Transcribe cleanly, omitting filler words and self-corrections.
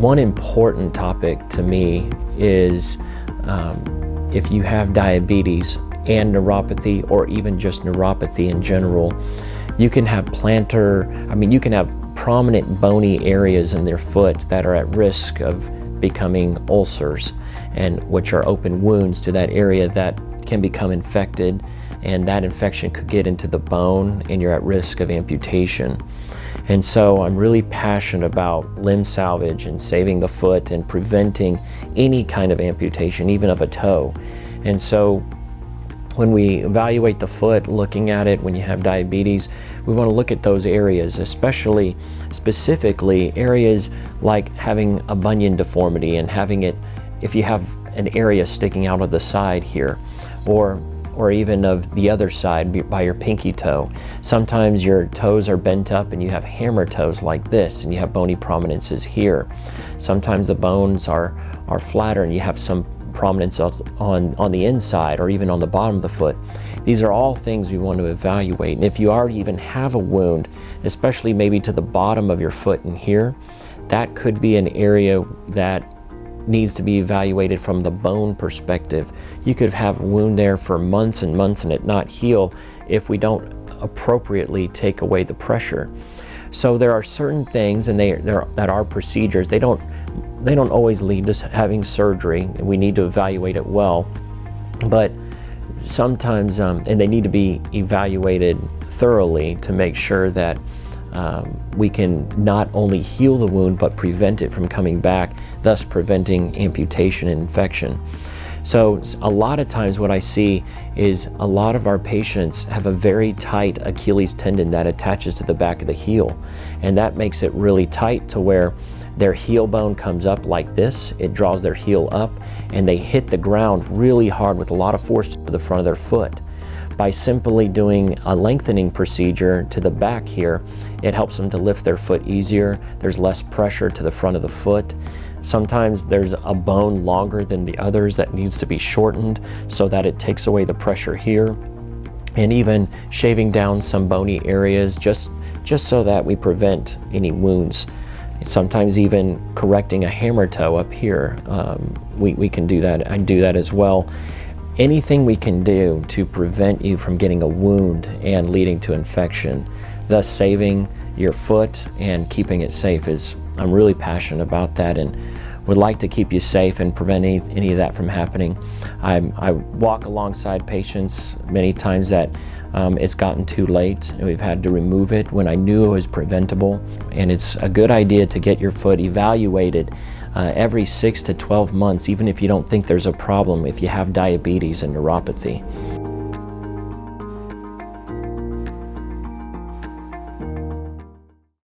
one important topic to me is if you have diabetes and neuropathy, or even just neuropathy in general, you can have you can have prominent bony areas in their foot that are at risk of becoming ulcers, and which are open wounds to that area that can become infected, and that infection could get into the bone and you're at risk of amputation. And so I'm really passionate about limb salvage and saving the foot and preventing any kind of amputation, even of a toe. And so when we evaluate the foot, looking at it when you have diabetes, we want to look at those areas, specifically areas like having a bunion deformity and having it, if you have an area sticking out of the side here, or even of the other side by your pinky toe. Sometimes your toes are bent up and you have hammer toes like this, and you have bony prominences here. Sometimes the bones are flatter and you have some prominence on the inside or even on the bottom of the foot. These are all things we want to evaluate. And if you already even have a wound, especially maybe to the bottom of your foot in here, that could be an area that needs to be evaluated from the bone perspective. You could have a wound there for months and months and it not heal if we don't appropriately take away the pressure. So there are certain things, and that are procedures. They don't always lead to having surgery. We need to evaluate it well, but sometimes and they need to be evaluated thoroughly to make sure that we can not only heal the wound but prevent it from coming back, thus preventing amputation and infection. So a lot of times what I see is a lot of our patients have a very tight Achilles tendon that attaches to the back of the heel, and that makes it really tight to where their heel bone comes up like this. It draws their heel up and they hit the ground really hard with a lot of force to the front of their foot. By simply doing a lengthening procedure to the back here, it helps them to lift their foot easier. There's less pressure to the front of the foot. Sometimes there's a bone longer than the others that needs to be shortened so that it takes away the pressure here. And even shaving down some bony areas just so that we prevent any wounds. Sometimes even correcting a hammer toe up here, we can do that. I do that as well. Anything we can do to prevent you from getting a wound and leading to infection, thus saving your foot and keeping it safe, I'm really passionate about that and would like to keep you safe and prevent any of that from happening. I walk alongside patients many times that it's gotten too late and we've had to remove it when I knew it was preventable. And it's a good idea to get your foot evaluated every 6 to 12 months, even if you don't think there's a problem, if you have diabetes and neuropathy.